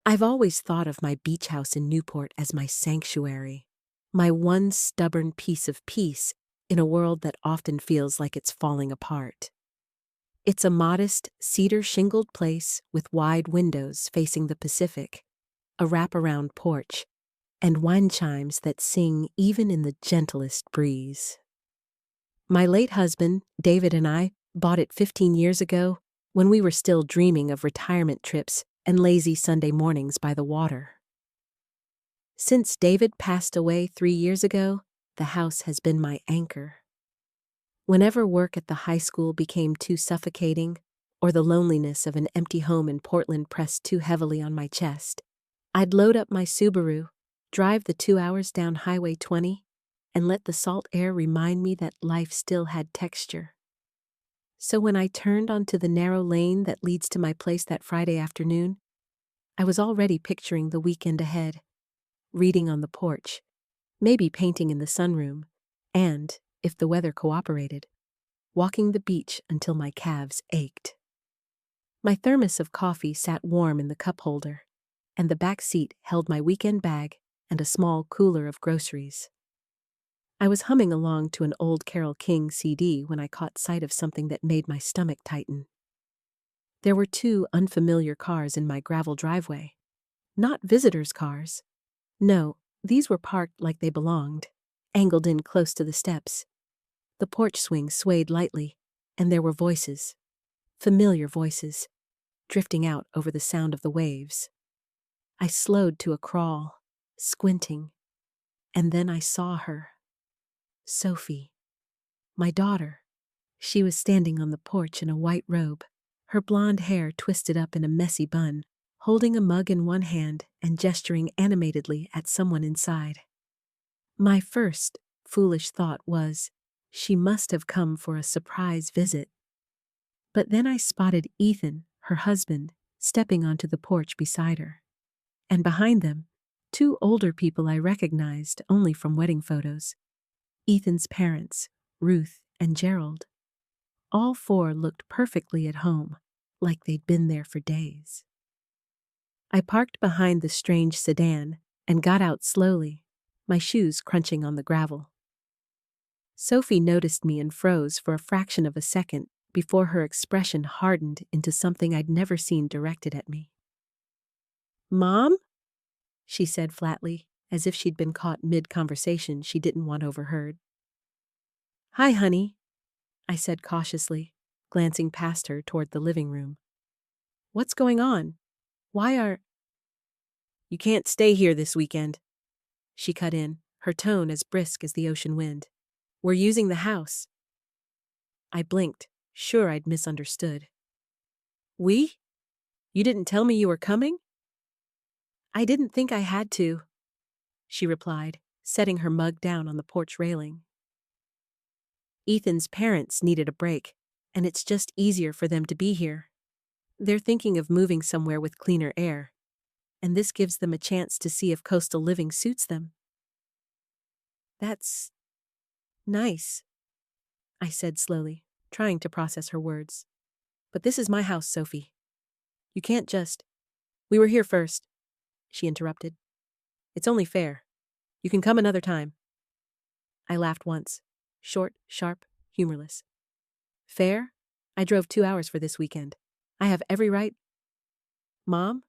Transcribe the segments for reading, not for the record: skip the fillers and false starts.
I've always thought of my beach house in Newport as my sanctuary, my one stubborn piece of peace in a world that often feels like it's falling apart. It's a modest, cedar-shingled place with wide windows facing the Pacific, a wraparound porch, and wind chimes that sing even in the gentlest breeze. My late husband, David, and I bought it 15 years ago when we were still dreaming of retirement trips and lazy Sunday mornings by the water. Since David passed away 3 years ago, the house has been my anchor. Whenever work at the high school became too suffocating, or the loneliness of an empty home in Portland pressed too heavily on my chest, I'd load up my Subaru, drive the 2 hours down Highway 20, and let the salt air remind me that life still had texture. So when I turned onto the narrow lane that leads to my place that Friday afternoon, I was already picturing the weekend ahead, reading on the porch, maybe painting in the sunroom, and, if the weather cooperated, walking the beach until my calves ached. My thermos of coffee sat warm in the cup holder, and the back seat held my weekend bag and a small cooler of groceries. I was humming along to an old Carole King CD when I caught sight of something that made my stomach tighten. There were 2 unfamiliar cars in my gravel driveway. Not visitors' cars. No, these were parked like they belonged, angled in close to the steps. The porch swing swayed lightly, and there were voices, familiar voices, drifting out over the sound of the waves. I slowed to a crawl, squinting, and then I saw her. Sophie, my daughter. She was standing on the porch in a white robe, her blonde hair twisted up in a messy bun, holding a mug in one hand and gesturing animatedly at someone inside. My first foolish thought was, she must have come for a surprise visit. But then I spotted Ethan, her husband, stepping onto the porch beside her. And behind them, 2 older people I recognized only from wedding photos. Ethan's parents, Ruth and Gerald. All 4 looked perfectly at home, like they'd been there for days. I parked behind the strange sedan and got out slowly, my shoes crunching on the gravel. Sophie noticed me and froze for a fraction of a second before her expression hardened into something I'd never seen directed at me. "Mom?" she said flatly, as if she'd been caught mid-conversation she didn't want overheard. "Hi, honey," I said cautiously, glancing past her toward the living room. "What's going on? Why are—" "You can't stay here this weekend," she cut in, her tone as brisk as the ocean wind. "We're using the house." I blinked, sure I'd misunderstood. "We? You didn't tell me you were coming?" "I didn't think I had to," she replied, setting her mug down on the porch railing. Ethan's parents needed a break, and it's just easier for them to be here. They're thinking of moving somewhere with cleaner air, and this gives them a chance to see if coastal living suits them. "That's nice," I said slowly, trying to process her words. "But this is my house, Sophie. You can't just—" "We were here first," she interrupted. "It's only fair. You can come another time." I laughed once, short, sharp, humorless. "Fair? I drove 2 hours for this weekend. I have every right—" "Mom?"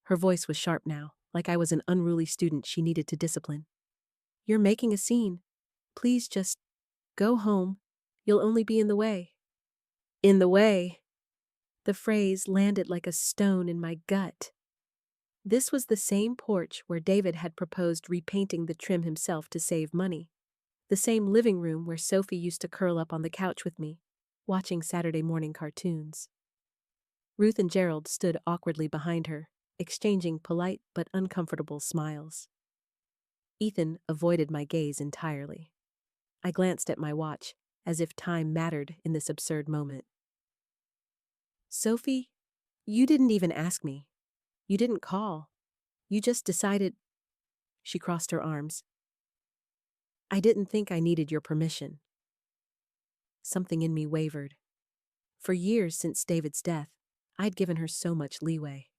Her voice was sharp now, like I was an unruly student she needed to discipline. "You're making a scene. Please just go home. You'll only be in the way." "In the way?" The phrase landed like a stone in my gut. This was the same porch where David had proposed repainting the trim himself to save money. The same living room where Sophie used to curl up on the couch with me, watching Saturday morning cartoons. Ruth and Gerald stood awkwardly behind her, exchanging polite but uncomfortable smiles. Ethan avoided my gaze entirely. I glanced at my watch, as if time mattered in this absurd moment. "Sophie, you didn't even ask me. You didn't call. You just decided—" She crossed her arms. "I didn't think I needed your permission." Something in me wavered. For years since David's death, I'd given her so much leeway.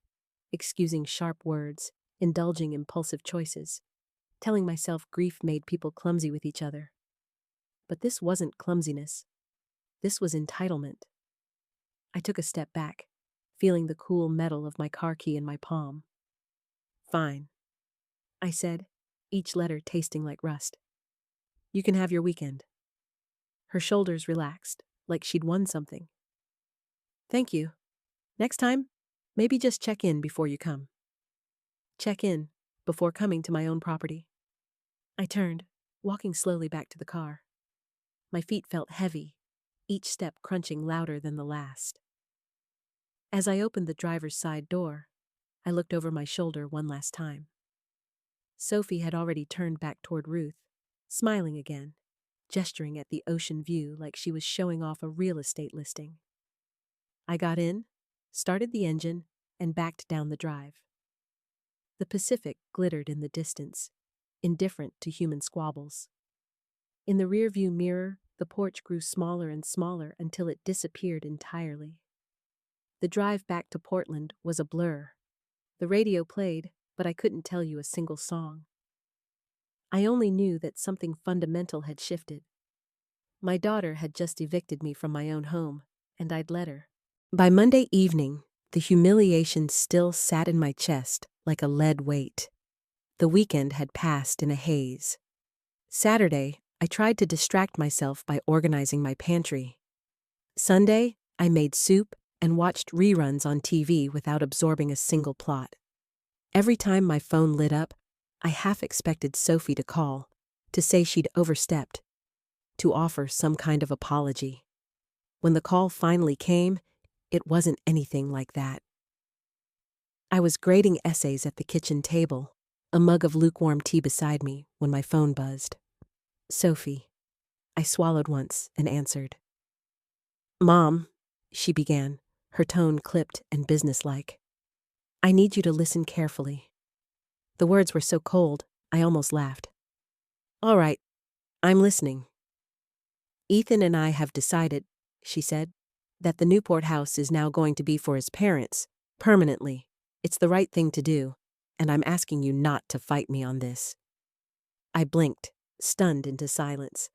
excusing sharp words, indulging impulsive choices, telling myself grief made people clumsy with each other. But this wasn't clumsiness. This was entitlement. I took a step back, feeling the cool metal of my car key in my palm. "Fine," I said, each letter tasting like rust. "You can have your weekend." Her shoulders relaxed, like she'd won something. "Thank you. Next time, maybe just check in before you come." Check in before coming to my own property. I turned, walking slowly back to the car. My feet felt heavy, each step crunching louder than the last. As I opened the driver's side door, I looked over my shoulder one last time. Sophie had already turned back toward Ruth, smiling again, gesturing at the ocean view like she was showing off a real estate listing. I got in, started the engine, and backed down the drive. The Pacific glittered in the distance, indifferent to human squabbles. In the rearview mirror, the porch grew smaller and smaller until it disappeared entirely. The drive back to Portland was a blur. The radio played, but I couldn't tell you a single song. I only knew that something fundamental had shifted. My daughter had just evicted me from my own home, and I'd let her. By Monday evening, the humiliation still sat in my chest like a lead weight. The weekend had passed in a haze. Saturday, I tried to distract myself by organizing my pantry. Sunday, I made soup and watched reruns on TV without absorbing a single plot. Every time my phone lit up, I half expected Sophie to call, to say she'd overstepped, to offer some kind of apology. When the call finally came, it wasn't anything like that. I was grading essays at the kitchen table, a mug of lukewarm tea beside me, when my phone buzzed. "Sophie." I swallowed once and answered. "Mom," she began, her tone clipped and businesslike. "I need you to listen carefully." The words were so cold, I almost laughed. "All right, I'm listening." "Ethan and I have decided," she said, "that the Newport house is now going to be for his parents, permanently. It's the right thing to do, and I'm asking you not to fight me on this." I blinked, stunned into silence.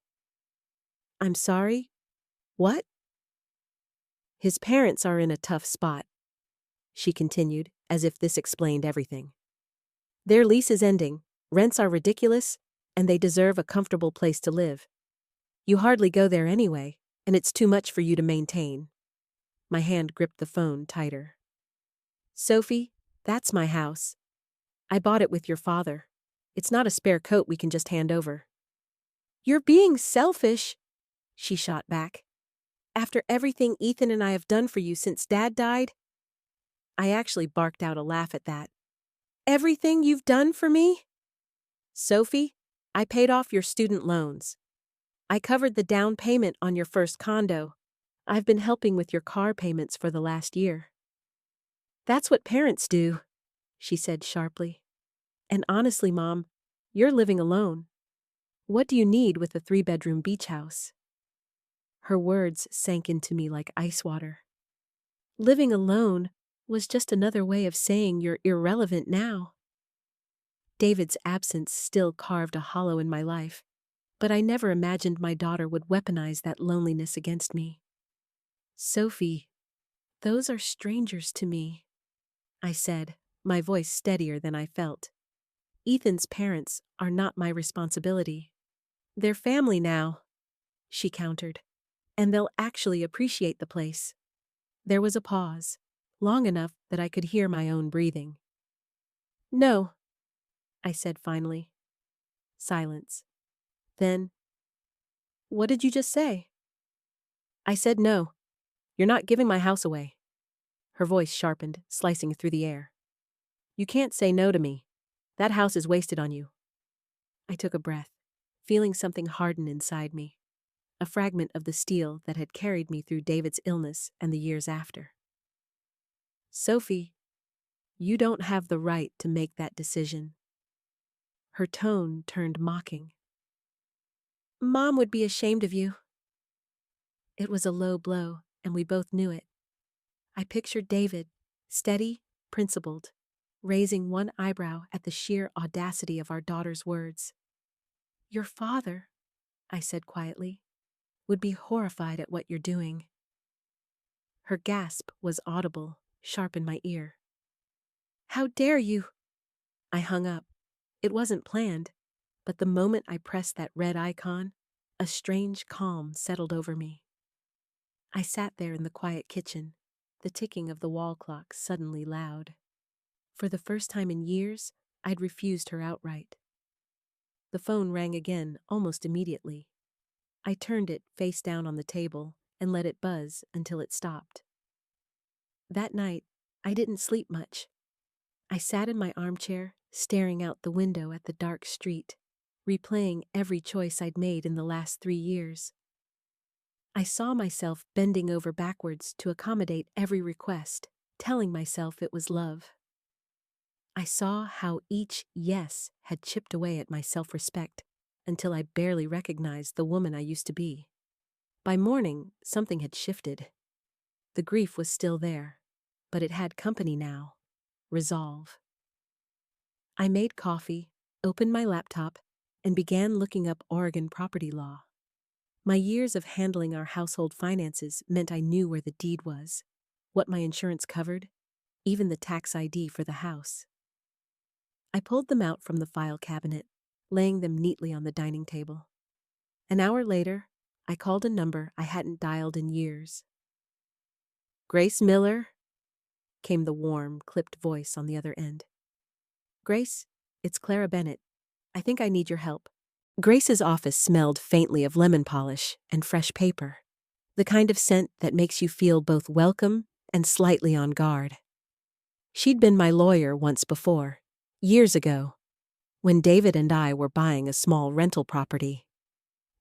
"I'm sorry? What?" "His parents are in a tough spot," she continued, as if this explained everything. "Their lease is ending, rents are ridiculous, and they deserve a comfortable place to live. You hardly go there anyway, and it's too much for you to maintain." My hand gripped the phone tighter. "Sophie, that's my house. I bought it with your father. It's not a spare coat we can just hand over." "You're being selfish," she shot back. "After everything Ethan and I have done for you since Dad died." I actually barked out a laugh at that. "Everything you've done for me?" "Sophie, I paid off your student loans. I covered the down payment on your first condo. I've been helping with your car payments for the last year." "That's what parents do," she said sharply. "And honestly, Mom, you're living alone. What do you need with a 3-bedroom beach house?" Her words sank into me like ice water. Living alone was just another way of saying you're irrelevant now. David's absence still carved a hollow in my life, but I never imagined my daughter would weaponize that loneliness against me. "Sophie, those are strangers to me," I said, my voice steadier than I felt. "Ethan's parents are not my responsibility. They're family now," she countered, "and they'll actually appreciate the place." There was a pause, long enough that I could hear my own breathing. "No," I said finally. Silence. Then, "What did you just say?" "I said no. You're not giving my house away." Her voice sharpened, slicing through the air. "You can't say no to me. That house is wasted on you." I took a breath, feeling something harden inside me, a fragment of the steel that had carried me through David's illness and the years after. "Sophie, you don't have the right to make that decision." Her tone turned mocking. "Mom would be ashamed of you." It was a low blow, and we both knew it. I pictured David, steady, principled, raising one eyebrow at the sheer audacity of our daughter's words. Your father, I said quietly, would be horrified at what you're doing. Her gasp was audible, sharp in my ear. How dare you? I hung up. It wasn't planned, but the moment I pressed that red icon, a strange calm settled over me. I sat there in the quiet kitchen, the ticking of the wall clock suddenly loud. For the first time in years, I'd refused her outright. The phone rang again almost immediately. I turned it face down on the table and let it buzz until it stopped. That night, I didn't sleep much. I sat in my armchair, staring out the window at the dark street, replaying every choice I'd made in the last 3 years. I saw myself bending over backwards to accommodate every request, telling myself it was love. I saw how each yes had chipped away at my self-respect until I barely recognized the woman I used to be. By morning, something had shifted. The grief was still there, but it had company now. Resolve. I made coffee, opened my laptop, and began looking up Oregon property law. My years of handling our household finances meant I knew where the deed was, what my insurance covered, even the tax ID for the house. I pulled them out from the file cabinet, laying them neatly on the dining table. An hour later, I called a number I hadn't dialed in years. Grace Miller, came the warm, clipped voice on the other end. Grace, it's Clara Bennett. I think I need your help. Grace's office smelled faintly of lemon polish and fresh paper, the kind of scent that makes you feel both welcome and slightly on guard. She'd been my lawyer once before, years ago, when David and I were buying a small rental property.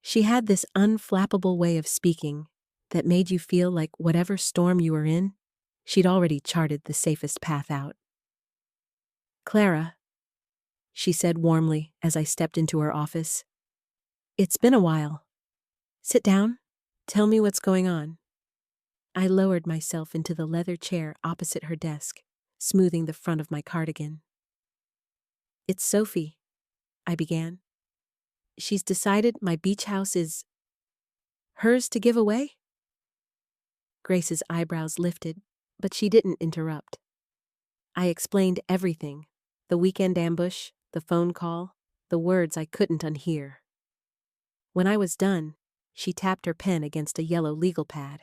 She had this unflappable way of speaking that made you feel like whatever storm you were in, she'd already charted the safest path out. Clara, she said warmly as I stepped into her office. It's been a while. Sit down. Tell me what's going on. I lowered myself into the leather chair opposite her desk, smoothing the front of my cardigan. It's Sophie, I began. She's decided my beach house is hers to give away? Grace's eyebrows lifted, but she didn't interrupt. I explained everything, the weekend ambush, the phone call, the words I couldn't unhear. When I was done, she tapped her pen against a yellow legal pad.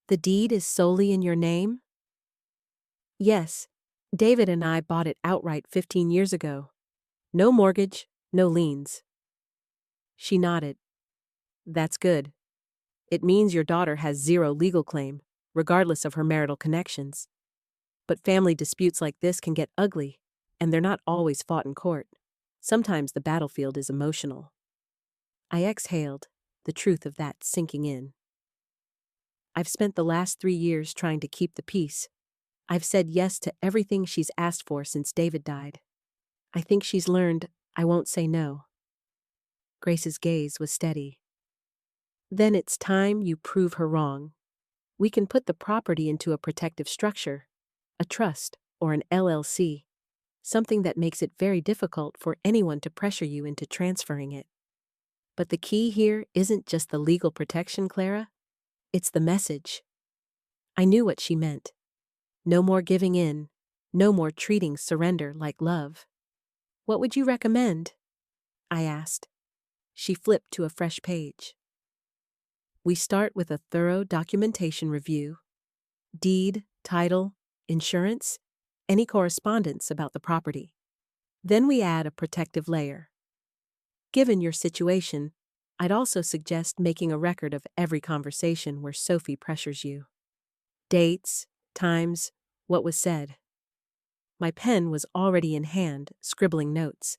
The deed is solely in your name? Yes, David and I bought it outright 15 years ago. No mortgage, no liens. She nodded. That's good. It means your daughter has zero legal claim, regardless of her marital connections. But family disputes like this can get ugly, and they're not always fought in court. Sometimes the battlefield is emotional. I exhaled, the truth of that sinking in. I've spent the last 3 years trying to keep the peace. I've said yes to everything she's asked for since David died. I think she's learned I won't say no. Grace's gaze was steady. Then it's time you prove her wrong. We can put the property into a protective structure, a trust or an LLC, something that makes it very difficult for anyone to pressure you into transferring it. But the key here isn't just the legal protection, Clara. It's the message. I knew what she meant. No more giving in, no more treating surrender like love. What would you recommend? I asked. She flipped to a fresh page. We start with a thorough documentation review. Deed, title, insurance, any correspondence about the property. Then we add a protective layer. Given your situation, I'd also suggest making a record of every conversation where Sophie pressures you. Dates, times, what was said. My pen was already in hand, scribbling notes.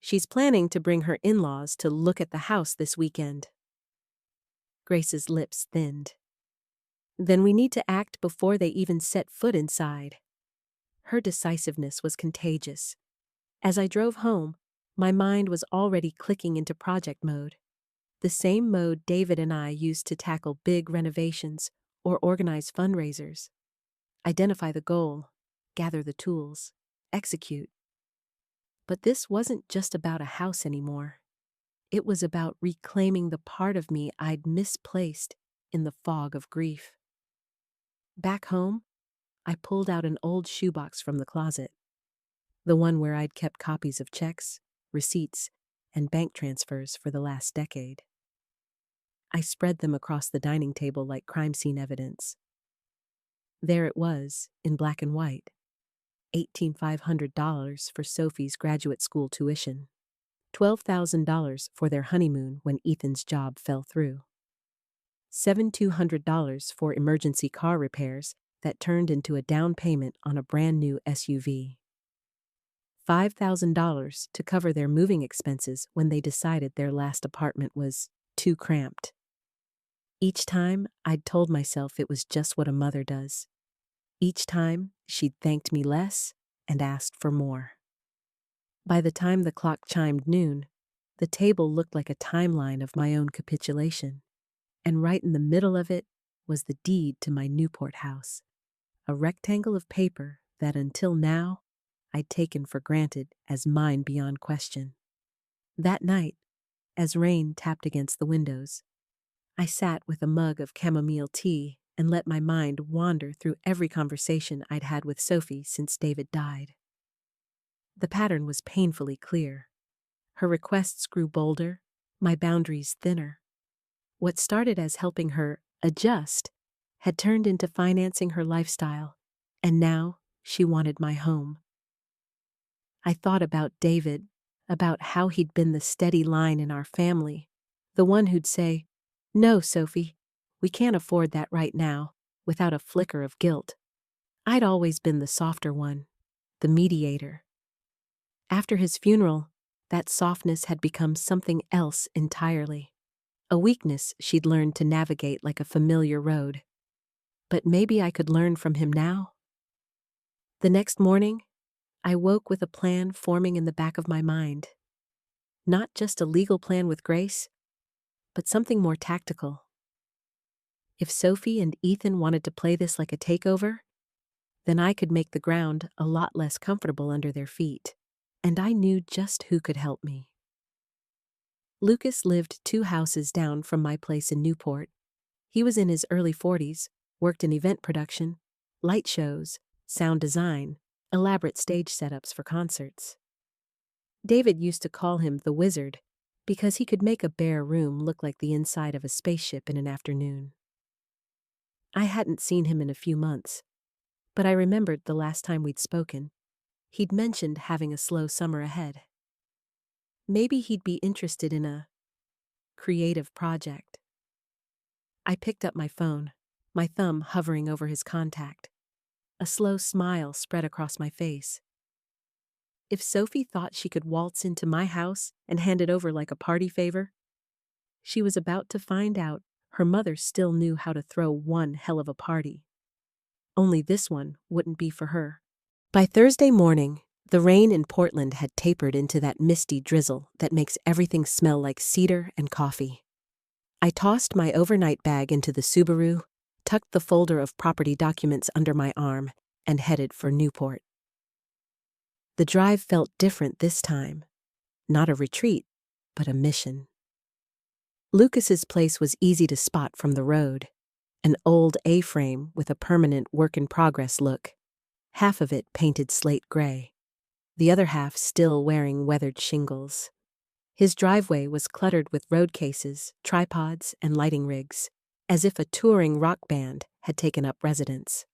She's planning to bring her in-laws to look at the house this weekend. Grace's lips thinned. Then we need to act before they even set foot inside. Her decisiveness was contagious. As I drove home, my mind was already clicking into project mode. The same mode David and I used to tackle big renovations or organize fundraisers. Identify the goal, gather the tools, execute. But this wasn't just about a house anymore. It was about reclaiming the part of me I'd misplaced in the fog of grief. Back home, I pulled out an old shoebox from the closet, the one where I'd kept copies of checks, receipts, and bank transfers for the last decade. I spread them across the dining table like crime scene evidence. There it was, in black and white. $18,500 for Sophie's graduate school tuition. $12,000 for their honeymoon when Ethan's job fell through. $7,200 for emergency car repairs that turned into a down payment on a brand new SUV. $5,000 to cover their moving expenses when they decided their last apartment was too cramped. Each time, I'd told myself it was just what a mother does. Each time, she'd thanked me less and asked for more. By the time the clock chimed noon, the table looked like a timeline of my own capitulation, and right in the middle of it was the deed to my Newport house, a rectangle of paper that until now I'd taken for granted as mine beyond question. That night, as rain tapped against the windows, I sat with a mug of chamomile tea and let my mind wander through every conversation I'd had with Sophie since David died. The pattern was painfully clear. Her requests grew bolder, my boundaries thinner. What started as helping her adjust had turned into financing her lifestyle, and now she wanted my home. I thought about David, about how he'd been the steady line in our family, the one who'd say, "No, Sophie, we can't afford that right now," without a flicker of guilt. I'd always been the softer one, the mediator. After his funeral, that softness had become something else entirely, a weakness she'd learned to navigate like a familiar road. But maybe I could learn from him now. The next morning, I woke with a plan forming in the back of my mind. Not just a legal plan with Grace, but something more tactical. If Sophie and Ethan wanted to play this like a takeover, then I could make the ground a lot less comfortable under their feet, and I knew just who could help me. Lucas lived 2 houses down from my place in Newport. He was in his early 40s, worked in event production, light shows, sound design, elaborate stage setups for concerts. David used to call him the Wizard because he could make a bare room look like the inside of a spaceship in an afternoon. I hadn't seen him in a few months, but I remembered the last time we'd spoken. He'd mentioned having a slow summer ahead. Maybe he'd be interested in a creative project. I picked up my phone, my thumb hovering over his contact. A slow smile spread across my face. If Sophie thought she could waltz into my house and hand it over like a party favor, she was about to find out her mother still knew how to throw one hell of a party. Only this one wouldn't be for her. By Thursday morning, the rain in Portland had tapered into that misty drizzle that makes everything smell like cedar and coffee. I tossed my overnight bag into the Subaru, tucked the folder of property documents under my arm, and headed for Newport. The drive felt different this time. Not a retreat, but a mission. Lucas's place was easy to spot from the road, an old A-frame with a permanent work-in-progress look, half of it painted slate gray, the other half still wearing weathered shingles. His driveway was cluttered with road cases, tripods, and lighting rigs, as if a touring rock band had taken up residence.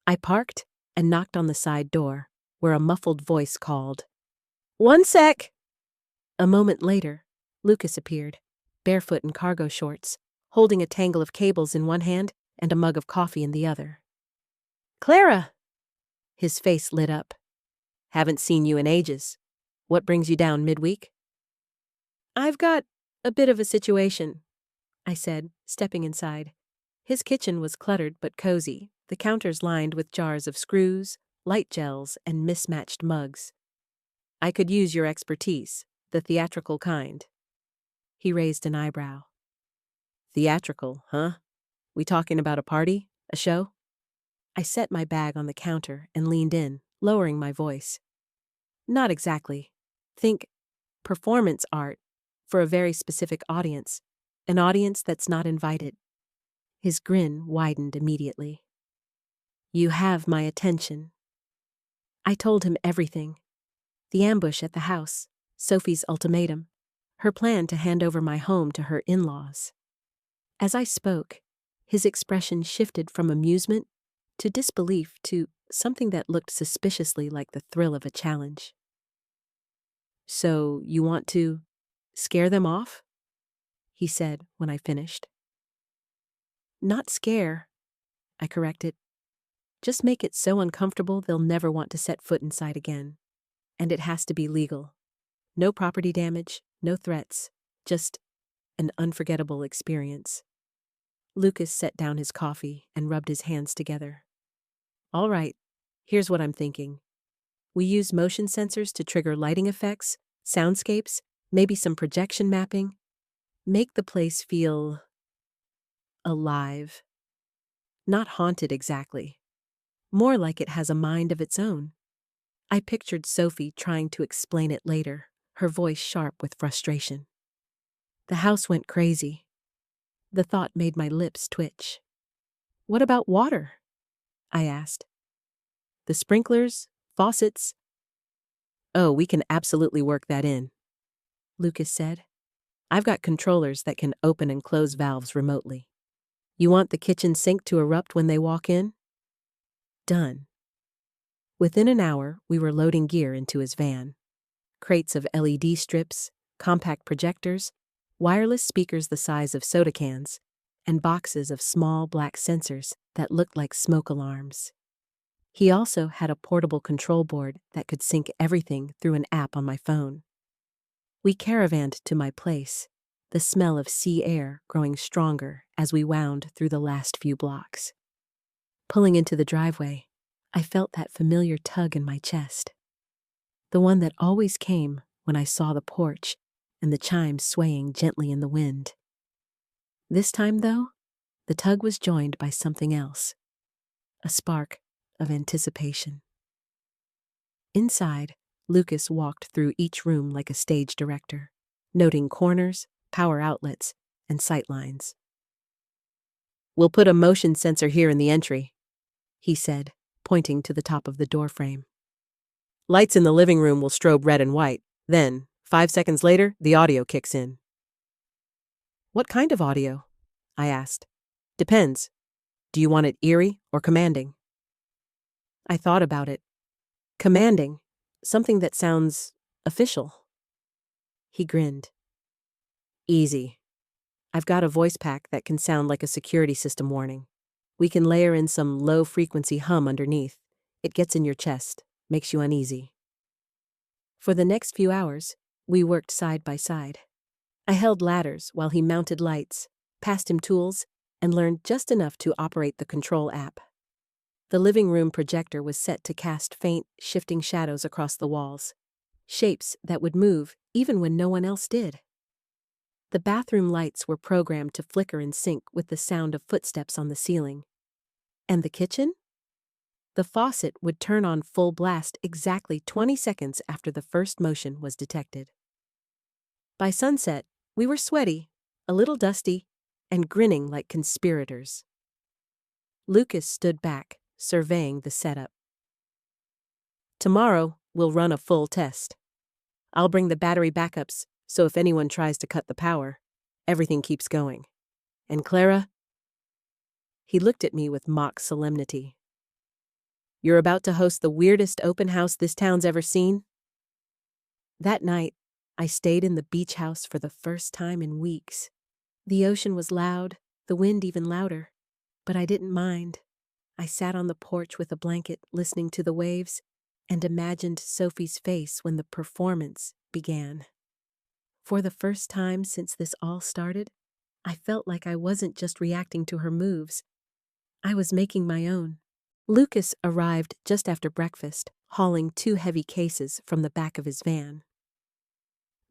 I parked and knocked on the side door, where a muffled voice called, "One sec!" A moment later, Lucas appeared, barefoot in cargo shorts, holding a tangle of cables in one hand and a mug of coffee in the other. "Clara!" His face lit up. "Haven't seen you in ages. What brings you down midweek?" "I've got a bit of a situation," I said, stepping inside. His kitchen was cluttered but cozy, the counters lined with jars of screws, light gels, and mismatched mugs. "I could use your expertise, the theatrical kind." He raised an eyebrow. "Theatrical, huh? We talking about a party? A show?" I set my bag on the counter and leaned in, lowering my voice. Not exactly. Think performance art for a very specific audience, an audience that's not invited. His grin widened immediately. You have my attention. I told him everything. The ambush at the house, Sophie's ultimatum, her plan to hand over my home to her in-laws. As I spoke, his expression shifted from amusement to disbelief to something that looked suspiciously like the thrill of a challenge. So you want to scare them off? He said when I finished. Not scare, I corrected. Just make it so uncomfortable they'll never want to set foot inside again. And it has to be legal. No property damage, no threats, just an unforgettable experience. Lucas set down his coffee and rubbed his hands together. All right, here's what I'm thinking. We use motion sensors to trigger lighting effects, soundscapes, maybe some projection mapping. Make the place feel alive. Not haunted exactly. More like it has a mind of its own. I pictured Sophie trying to explain it later, her voice sharp with frustration. The house went crazy. The thought made my lips twitch. What about water? I asked. The sprinklers, faucets? Oh, we can absolutely work that in, Lucas said. I've got controllers that can open and close valves remotely. You want the kitchen sink to erupt when they walk in? Done. Within an hour, we were loading gear into his van. Crates of LED strips, compact projectors, wireless speakers the size of soda cans, and boxes of small black sensors that looked like smoke alarms. He also had a portable control board that could sync everything through an app on my phone. We caravanned to my place, the smell of sea air growing stronger as we wound through the last few blocks. Pulling into the driveway, I felt that familiar tug in my chest. The one that always came when I saw the porch and the chimes swaying gently in the wind. This time, though, the tug was joined by something else, a spark of anticipation. Inside, Lucas walked through each room like a stage director, noting corners, power outlets, and sightlines. We'll put a motion sensor here in the entry, he said, pointing to the top of the doorframe. Lights in the living room will strobe red and white. Then, 5 seconds later, the audio kicks in. What kind of audio? I asked. Depends. Do you want it eerie or commanding? I thought about it. Commanding. Something that sounds official. He grinned. Easy. I've got a voice pack that can sound like a security system warning. We can layer in some low-frequency hum underneath. It gets in your chest, makes you uneasy. For the next few hours, we worked side by side. I held ladders while he mounted lights, passed him tools, and learned just enough to operate the control app. The living room projector was set to cast faint, shifting shadows across the walls, shapes that would move even when no one else did. The bathroom lights were programmed to flicker in sync with the sound of footsteps on the ceiling. And the kitchen? The faucet would turn on full blast exactly 20 seconds after the first motion was detected. By sunset, we were sweaty, a little dusty, and grinning like conspirators. Lucas stood back, surveying the setup. Tomorrow, we'll run a full test. I'll bring the battery backups, so if anyone tries to cut the power, everything keeps going. And Clara? He looked at me with mock solemnity. You're about to host the weirdest open house this town's ever seen? That night, I stayed in the beach house for the first time in weeks. The ocean was loud, the wind even louder, but I didn't mind. I sat on the porch with a blanket, listening to the waves, and imagined Sophie's face when the performance began. For the first time since this all started, I felt like I wasn't just reacting to her moves. I was making my own. Lucas arrived just after breakfast, hauling 2 heavy cases from the back of his van.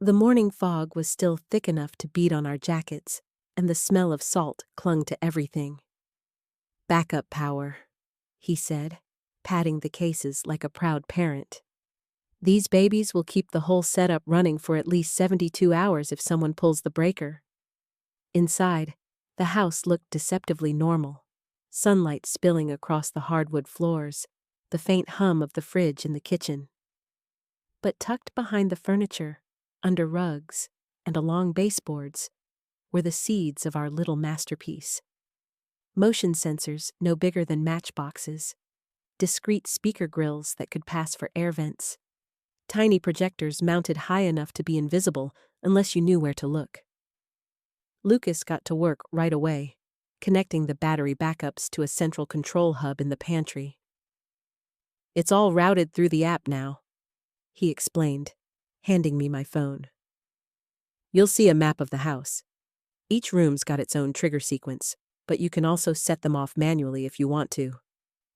The morning fog was still thick enough to beat on our jackets, and the smell of salt clung to everything. Backup power, he said, patting the cases like a proud parent. These babies will keep the whole setup running for at least 72 hours if someone pulls the breaker. Inside, the house looked deceptively normal. Sunlight spilling across the hardwood floors, the faint hum of the fridge in the kitchen. But tucked behind the furniture, under rugs, and along baseboards, were the seeds of our little masterpiece. Motion sensors no bigger than matchboxes, discrete speaker grills that could pass for air vents, tiny projectors mounted high enough to be invisible unless you knew where to look. Lucas got to work right away, connecting the battery backups to a central control hub in the pantry. "It's all routed through the app now," he explained, handing me my phone. "You'll see a map of the house. Each room's got its own trigger sequence, but you can also set them off manually if you want to.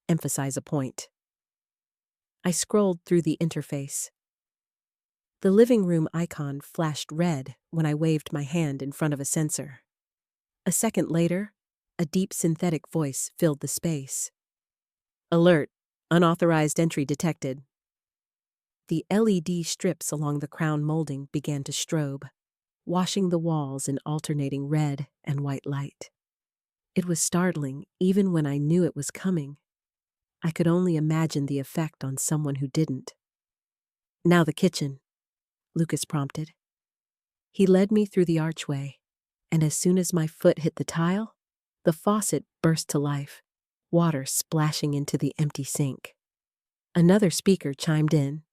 Emphasize a point." I scrolled through the interface. The living room icon flashed red when I waved my hand in front of a sensor. A second later, a deep synthetic voice filled the space. "Alert! Unauthorized entry detected." The LED strips along the crown molding began to strobe, washing the walls in alternating red and white light. It was startling even when I knew it was coming. I could only imagine the effect on someone who didn't. "Now the kitchen," Lucas prompted. He led me through the archway, and as soon as my foot hit the tile, the faucet burst to life, water splashing into the empty sink. Another speaker chimed in.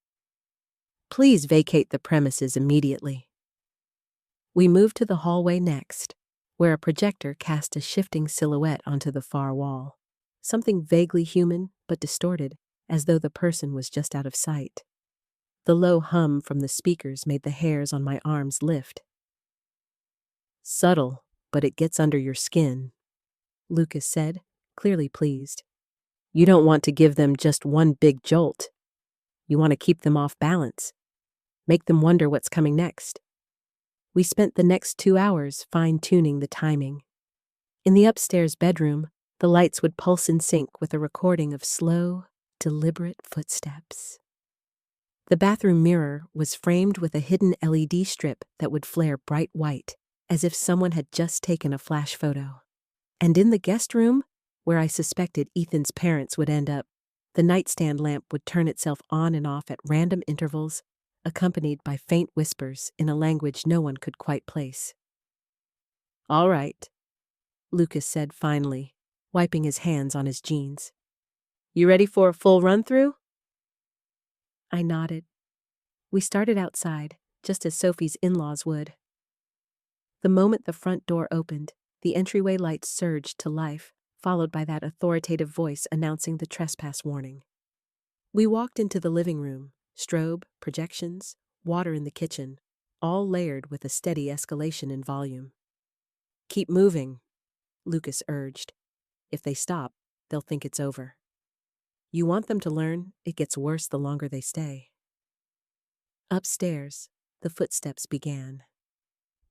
"Please vacate the premises immediately." We moved to the hallway next, where a projector cast a shifting silhouette onto the far wall, something vaguely human but distorted, as though the person was just out of sight. The low hum from the speakers made the hairs on my arms lift. "Subtle, but it gets under your skin," Lucas said, clearly pleased. "You don't want to give them just one big jolt. You want to keep them off balance, make them wonder what's coming next." We spent the next 2 hours fine-tuning the timing. In the upstairs bedroom, the lights would pulse in sync with a recording of slow, deliberate footsteps. The bathroom mirror was framed with a hidden LED strip that would flare bright white, as if someone had just taken a flash photo. And in the guest room, where I suspected Ethan's parents would end up, the nightstand lamp would turn itself on and off at random intervals, accompanied by faint whispers in a language no one could quite place. "All right," Lucas said finally, wiping his hands on his jeans. "You ready for a full run-through?" I nodded. We started outside, just as Sophie's in-laws would. The moment the front door opened, the entryway lights surged to life, followed by that authoritative voice announcing the trespass warning. We walked into the living room, strobe, projections, water in the kitchen, all layered with a steady escalation in volume. "Keep moving," Lucas urged. "If they stop, they'll think it's over. You want them to learn it gets worse the longer they stay." Upstairs, the footsteps began.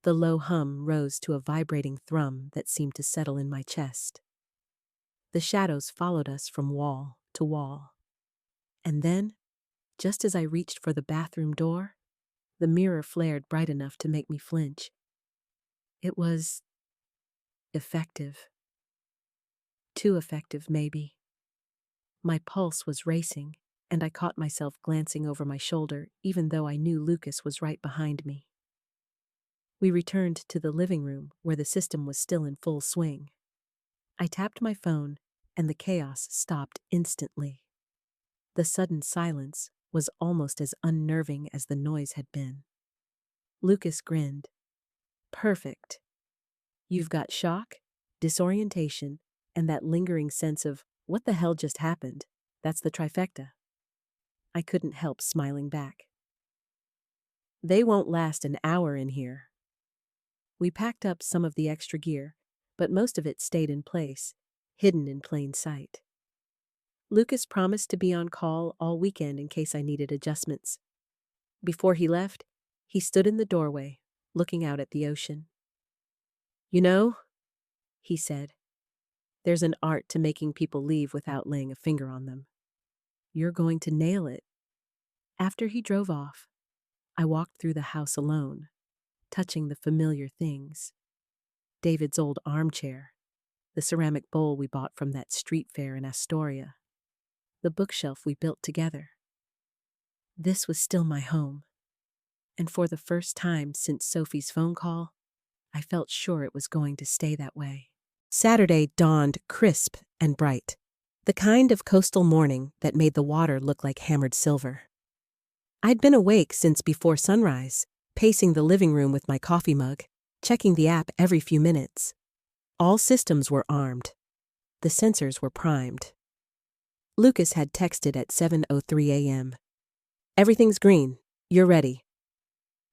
The low hum rose to a vibrating thrum that seemed to settle in my chest. The shadows followed us from wall to wall. And then, just as I reached for the bathroom door, the mirror flared bright enough to make me flinch. It was effective. Too effective, maybe. My pulse was racing, and I caught myself glancing over my shoulder, even though I knew Lucas was right behind me. We returned to the living room, where the system was still in full swing. I tapped my phone, and the chaos stopped instantly. The sudden silence was almost as unnerving as the noise had been. Lucas grinned. "Perfect. You've got shock, disorientation, and that lingering sense of, what the hell just happened? That's the trifecta." I couldn't help smiling back. "They won't last an hour in here." We packed up some of the extra gear, but most of it stayed in place, hidden in plain sight. Lucas promised to be on call all weekend in case I needed adjustments. Before he left, he stood in the doorway, looking out at the ocean. "You know," he said, There's an art to making people leave without laying a finger on them. You're going to nail it. After he drove off, I walked through the house alone, touching the familiar things. David's old armchair, the ceramic bowl we bought from that street fair in Astoria, the bookshelf we built together. This was still my home, and for the first time since Sophie's phone call, I felt sure it was going to stay that way. Saturday dawned crisp and bright, the kind of coastal morning that made the water look like hammered silver. I'd been awake since before sunrise, pacing the living room with my coffee mug, checking the app every few minutes. All systems were armed. The sensors were primed. Lucas had texted at 7:03 a.m. "Everything's green. You're ready."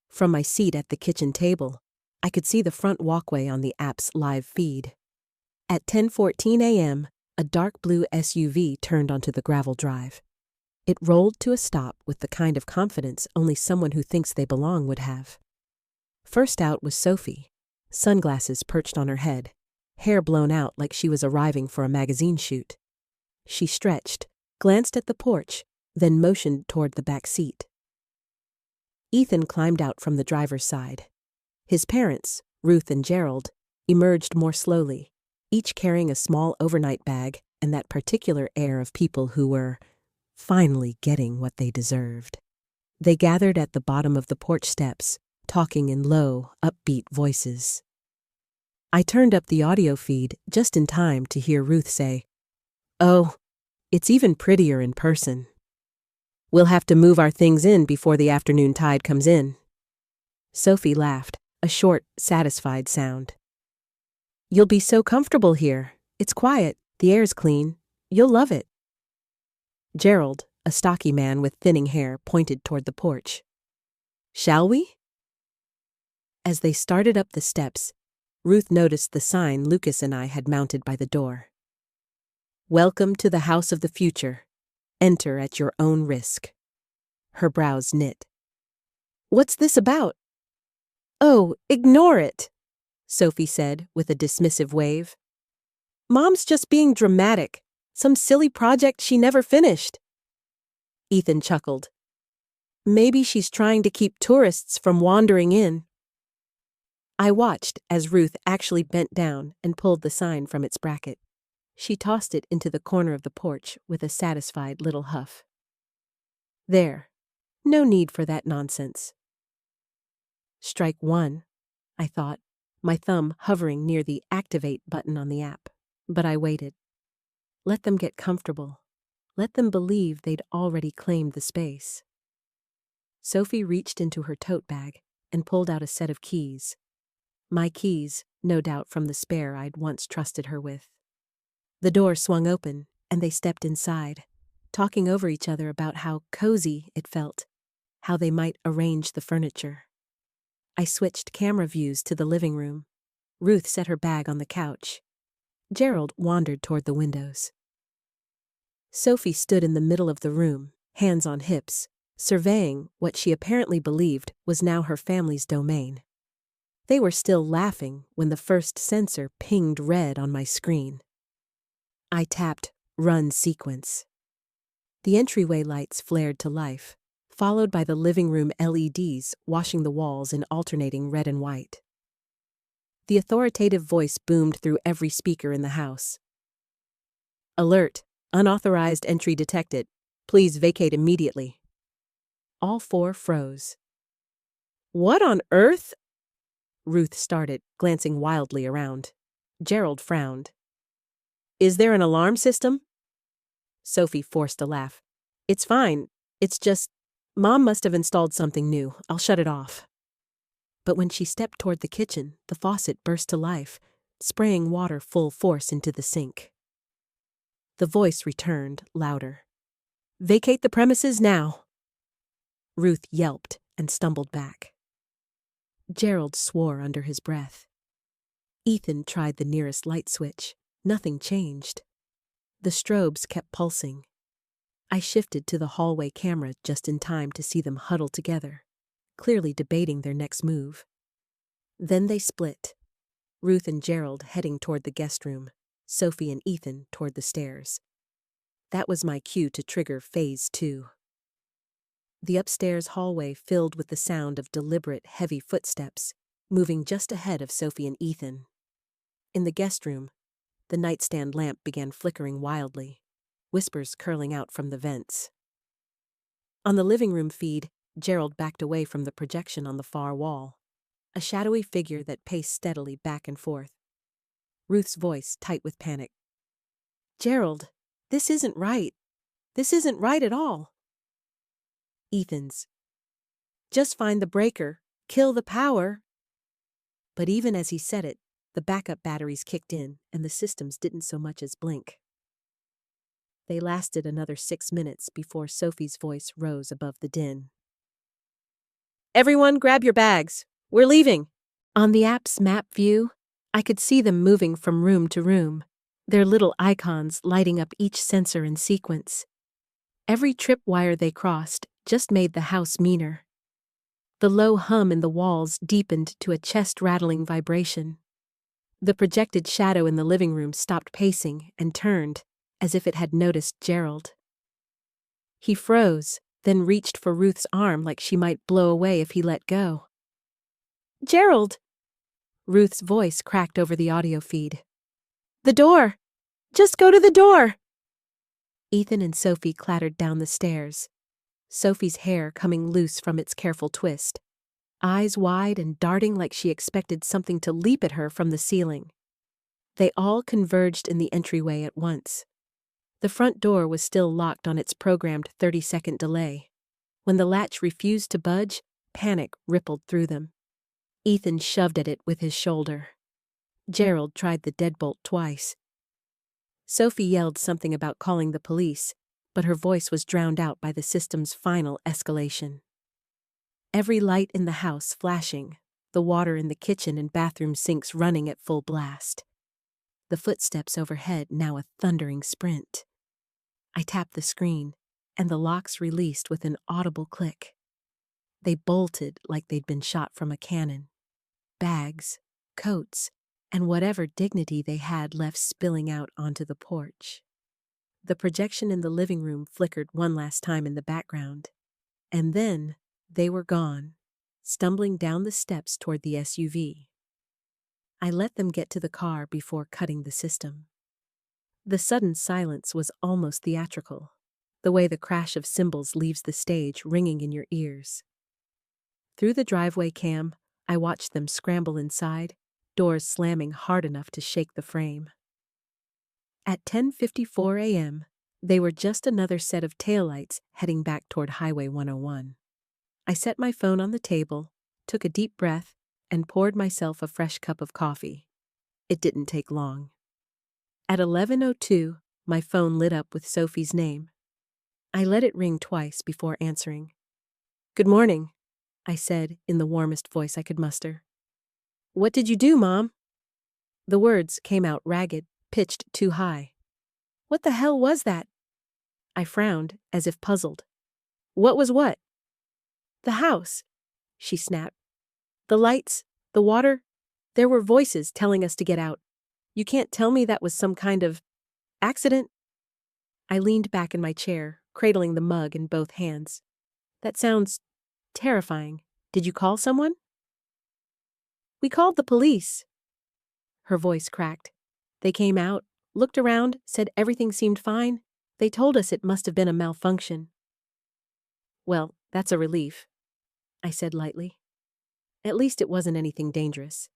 From my seat at the kitchen table, I could see the front walkway on the app's live feed. At 10:14 a.m., a dark blue SUV turned onto the gravel drive. It rolled to a stop with the kind of confidence only someone who thinks they belong would have. First out was Sophie, sunglasses perched on her head, hair blown out like she was arriving for a magazine shoot. She stretched, glanced at the porch, then motioned toward the back seat. Ethan climbed out from the driver's side. His parents, Ruth and Gerald, emerged more slowly, each carrying a small overnight bag and that particular air of people who were finally getting what they deserved. They gathered at the bottom of the porch steps, talking in low, upbeat voices. I turned up the audio feed just in time to hear Ruth say, "Oh, it's even prettier in person. We'll have to move our things in before the afternoon tide comes in." Sophie laughed, a short, satisfied sound. "You'll be so comfortable here. It's quiet, the air's clean. You'll love it." Gerald, a stocky man with thinning hair, pointed toward the porch. "Shall we?" As they started up the steps, Ruth noticed the sign Lucas and I had mounted by the door. "Welcome to the house of the future. Enter at your own risk." Her brows knit. "What's this about?" "Oh, ignore it," Sophie said with a dismissive wave. "Mom's just being dramatic. Some silly project she never finished." Ethan chuckled. "Maybe she's trying to keep tourists from wandering in." I watched as Ruth actually bent down and pulled the sign from its bracket. She tossed it into the corner of the porch with a satisfied little huff. "There. No need for that nonsense." Strike one, I thought, my thumb hovering near the Activate button on the app. But I waited. Let them get comfortable. Let them believe they'd already claimed the space. Sophie reached into her tote bag and pulled out a set of keys. My keys, no doubt from the spare I'd once trusted her with. The door swung open, and they stepped inside, talking over each other about how cozy it felt, how they might arrange the furniture. I switched camera views to the living room. Ruth set her bag on the couch. Gerald wandered toward the windows. Sophie stood in the middle of the room, hands on hips, surveying what she apparently believed was now her family's domain. They were still laughing when the first sensor pinged red on my screen. I tapped Run Sequence. The entryway lights flared to life, followed by the living room LEDs washing the walls in alternating red and white. The authoritative voice boomed through every speaker in the house. "Alert! Unauthorized entry detected. Please vacate immediately." All four froze. "What on earth?" Ruth started, glancing wildly around. Gerald frowned. "Is there an alarm system?" Sophie forced a laugh. "It's fine. It's just, Mom must have installed something new. I'll shut it off." But when she stepped toward the kitchen, the faucet burst to life, spraying water full force into the sink. The voice returned, louder. "Vacate the premises now." Ruth yelped and stumbled back. Gerald swore under his breath. Ethan tried the nearest light switch. Nothing changed. The strobes kept pulsing. I shifted to the hallway camera just in time to see them huddle together, clearly debating their next move. Then they split, Ruth and Gerald heading toward the guest room, Sophie and Ethan toward the stairs. That was my cue to trigger Phase 2. The upstairs hallway filled with the sound of deliberate, heavy footsteps, moving just ahead of Sophie and Ethan. In the guest room, the nightstand lamp began flickering wildly, whispers curling out from the vents. On the living room feed, Gerald backed away from the projection on the far wall, a shadowy figure that paced steadily back and forth. Ruth's voice tight with panic. "Gerald, this isn't right. This isn't right at all." Ethan's. "Just find the breaker. Kill the power." But even as he said it, the backup batteries kicked in and the systems didn't so much as blink. They lasted another 6 minutes before Sophie's voice rose above the din. "Everyone grab your bags. We're leaving." On the app's map view, I could see them moving from room to room, their little icons lighting up each sensor in sequence. Every tripwire they crossed just made the house meaner. The low hum in the walls deepened to a chest-rattling vibration. The projected shadow in the living room stopped pacing and turned, as if it had noticed Gerald. He froze, then reached for Ruth's arm like she might blow away if he let go. "Gerald!" Ruth's voice cracked over the audio feed. "The door! Just go to the door!" Ethan and Sophie clattered down the stairs, Sophie's hair coming loose from its careful twist, eyes wide and darting like she expected something to leap at her from the ceiling. They all converged in the entryway at once. The front door was still locked on its programmed 30-second delay. When the latch refused to budge, panic rippled through them. Ethan shoved at it with his shoulder. Gerald tried the deadbolt twice. Sophie yelled something about calling the police, but her voice was drowned out by the system's final escalation. Every light in the house flashing, the water in the kitchen and bathroom sinks running at full blast. The footsteps overhead now a thundering sprint. I tapped the screen, and the locks released with an audible click. They bolted like they'd been shot from a cannon. Bags, coats, and whatever dignity they had left spilling out onto the porch. The projection in the living room flickered one last time in the background, and then they were gone, stumbling down the steps toward the SUV. I let them get to the car before cutting the system. The sudden silence was almost theatrical, the way the crash of cymbals leaves the stage ringing in your ears. Through the driveway cam, I watched them scramble inside, doors slamming hard enough to shake the frame. At 10:54 a.m., they were just another set of taillights heading back toward Highway 101. I set my phone on the table, took a deep breath, and poured myself a fresh cup of coffee. It didn't take long. At 11:02, my phone lit up with Sophie's name. I let it ring twice before answering. "Good morning," I said in the warmest voice I could muster. "What did you do, Mom?" The words came out ragged, pitched too high. "What the hell was that?" I frowned, as if puzzled. "What was what?" "The house," she snapped. "The lights, the water, there were voices telling us to get out. You can't tell me that was some kind of accident?" I leaned back in my chair, cradling the mug in both hands. "That sounds terrifying. Did you call someone?" "We called the police." Her voice cracked. "They came out, looked around, said everything seemed fine. They told us it must have been a malfunction." "Well, that's a relief," I said lightly. "At least it wasn't anything dangerous."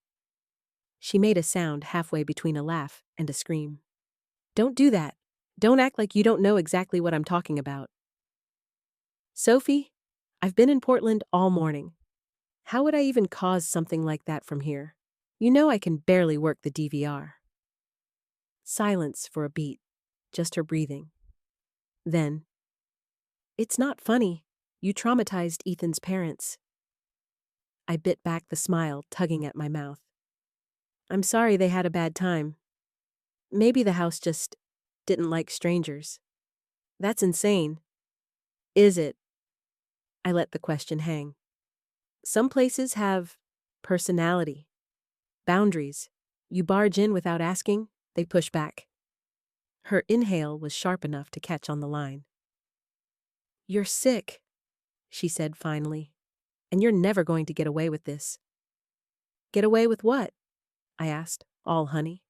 She made a sound halfway between a laugh and a scream. "Don't do that. Don't act like you don't know exactly what I'm talking about." "Sophie, I've been in Portland all morning. How would I even cause something like that from here? You know I can barely work the DVR." Silence for a beat, just her breathing. Then, "It's not funny. You traumatized Ethan's parents." I bit back the smile tugging at my mouth. "I'm sorry they had a bad time. Maybe the house just didn't like strangers." "That's insane." "Is it?" I let the question hang. "Some places have personality, boundaries. You barge in without asking, they push back. Her inhale was sharp enough to catch on the line. "You're sick," she said finally, "and you're never going to get away with this." "Get away with what?" I asked, all honey.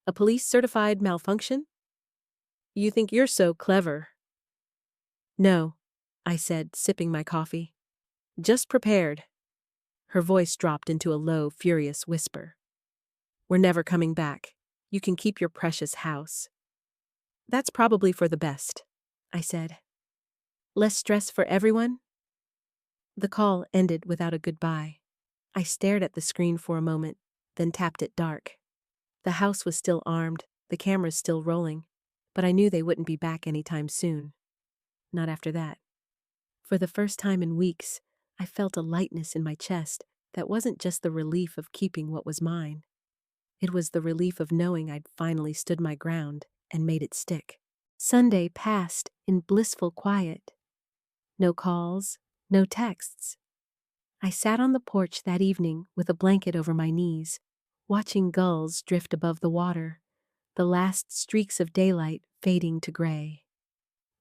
"A police-certified malfunction? You think you're so clever." "No," I said, sipping my coffee. "Just prepared." Her voice dropped into a low, furious whisper. "We're never coming back. You can keep your precious house." "That's probably for the best," I said. "Less stress for everyone?" The call ended without a goodbye. I stared at the screen for a moment, then tapped it dark. The house was still armed, the cameras still rolling, but I knew they wouldn't be back anytime soon. Not after that. For the first time in weeks, I felt a lightness in my chest that wasn't just the relief of keeping what was mine. It was the relief of knowing I'd finally stood my ground and made it stick. Sunday passed in blissful quiet. No calls, no texts. I sat on the porch that evening with a blanket over my knees, watching gulls drift above the water, the last streaks of daylight fading to gray.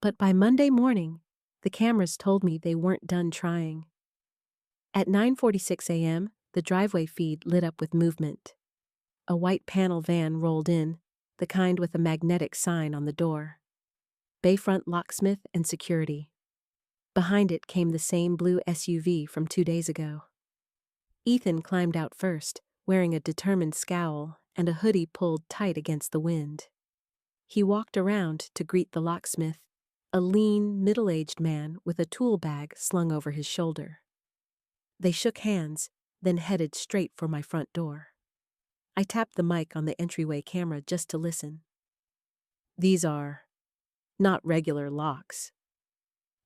But by Monday morning, the cameras told me they weren't done trying. At 9:46 a.m., the driveway feed lit up with movement. A white panel van rolled in, the kind with a magnetic sign on the door. Bayfront Locksmith and Security. Behind it came the same blue SUV from 2 days ago. Ethan climbed out first, wearing a determined scowl and a hoodie pulled tight against the wind. He walked around to greet the locksmith, a lean, middle-aged man with a tool bag slung over his shoulder. They shook hands, then headed straight for my front door. I tapped the mic on the entryway camera just to listen. "These are not regular locks,"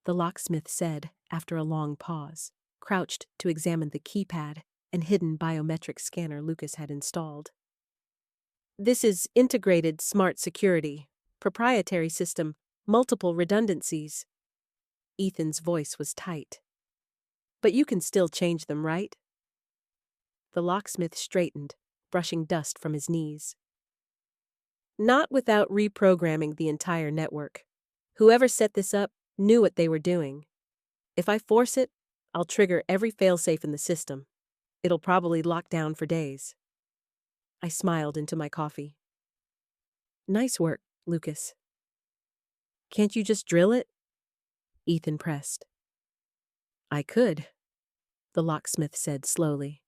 the locksmith said after a long pause, crouched to examine the keypad and hidden biometric scanner Lucas had installed. "This is integrated smart security, proprietary system, multiple redundancies." Ethan's voice was tight. "But you can still change them, right?" The locksmith straightened, brushing dust from his knees. "Not without reprogramming the entire network. Whoever set this up knew what they were doing. If I force it, I'll trigger every failsafe in the system. It'll probably lock down for days." I smiled into my coffee. "Nice work, Lucas." "Can't you just drill it?" Ethan pressed. "I could," the locksmith said slowly.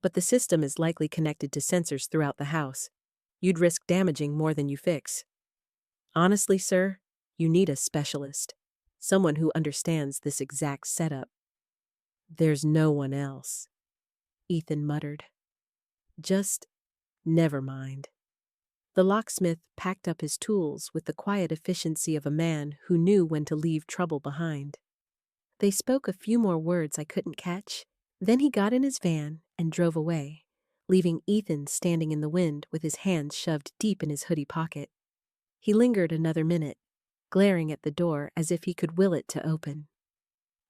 "But the system is likely connected to sensors throughout the house. You'd risk damaging more than you fix. Honestly, sir, you need a specialist. Someone who understands this exact setup." "There's no one else," Ethan muttered. "Just never mind." The locksmith packed up his tools with the quiet efficiency of a man who knew when to leave trouble behind. They spoke a few more words I couldn't catch, then he got in his van and drove away, leaving Ethan standing in the wind with his hands shoved deep in his hoodie pocket. He lingered another minute, glaring at the door as if he could will it to open.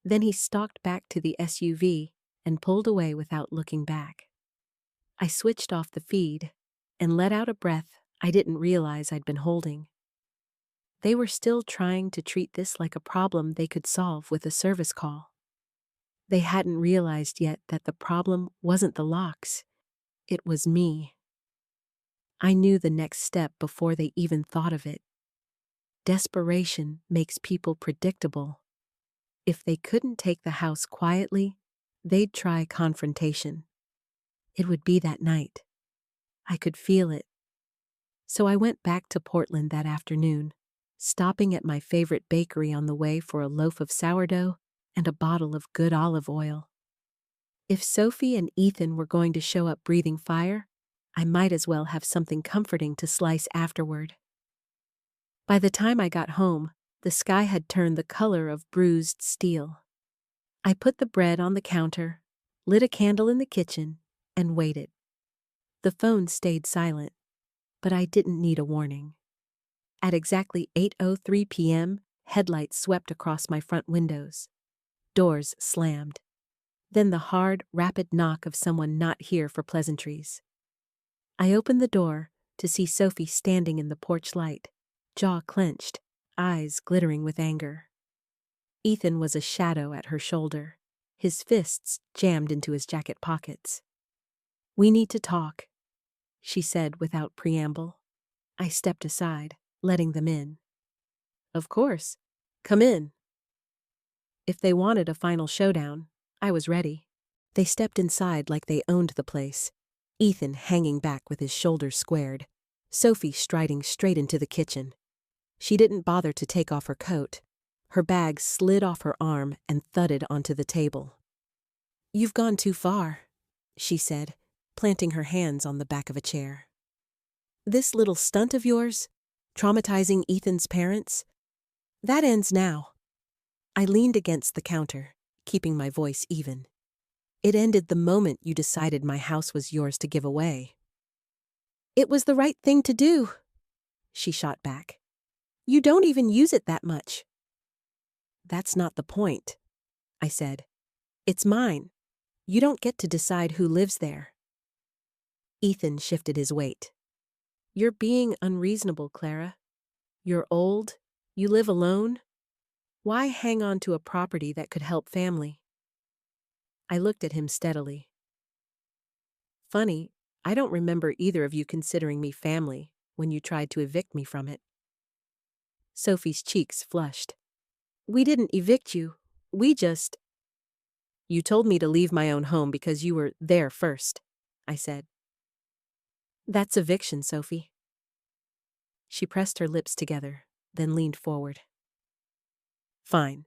Then he stalked back to the SUV and pulled away without looking back. I switched off the feed and let out a breath I didn't realize I'd been holding. They were still trying to treat this like a problem they could solve with a service call. They hadn't realized yet that the problem wasn't the locks. It was me. I knew the next step before they even thought of it. Desperation makes people predictable. If they couldn't take the house quietly, they'd try confrontation. It would be that night. I could feel it. So I went back to Portland that afternoon, stopping at my favorite bakery on the way for a loaf of sourdough and a bottle of good olive oil. If Sophie and Ethan were going to show up breathing fire, I might as well have something comforting to slice afterward. By the time I got home, the sky had turned the color of bruised steel. I put the bread on the counter, lit a candle in the kitchen, and waited. The phone stayed silent, but I didn't need a warning. At exactly 8:03 p.m., headlights swept across my front windows. Doors slammed. Then the hard, rapid knock of someone not here for pleasantries. I opened the door, to see Sophie standing in the porch light, jaw clenched, eyes glittering with anger. Ethan was a shadow at her shoulder, his fists jammed into his jacket pockets. "We need to talk," she said without preamble. I stepped aside, letting them in. "Of course. Come in." If they wanted a final showdown, I was ready. They stepped inside like they owned the place, Ethan hanging back with his shoulders squared, Sophie striding straight into the kitchen. She didn't bother to take off her coat. Her bag slid off her arm and thudded onto the table. "You've gone too far," she said, planting her hands on the back of a chair. "This little stunt of yours, traumatizing Ethan's parents, that ends now." I leaned against the counter, keeping my voice even. "It ended the moment you decided my house was yours to give away." "It was the right thing to do," she shot back. "You don't even use it that much." "That's not the point," I said. "It's mine. You don't get to decide who lives there." Ethan shifted his weight. "You're being unreasonable, Clara. You're old. You live alone. Why hang on to a property that could help family?" I looked at him steadily. "Funny, I don't remember either of you considering me family when you tried to evict me from it." Sophie's cheeks flushed. "We didn't evict you. We just—" "You told me to leave my own home because you were there first," I said. "That's eviction, Sophie." She pressed her lips together, then leaned forward. "Fine.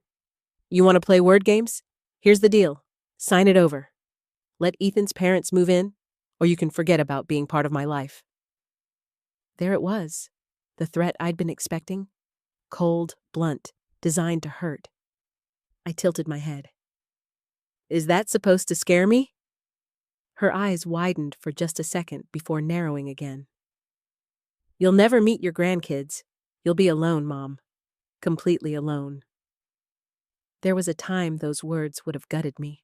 You want to play word games? Here's the deal. Sign it over. Let Ethan's parents move in, or you can forget about being part of my life." There it was, the threat I'd been expecting. Cold, blunt, designed to hurt. I tilted my head. "Is that supposed to scare me?" Her eyes widened for just a second before narrowing again. "You'll never meet your grandkids. You'll be alone, Mom. Completely alone." There was a time those words would have gutted me.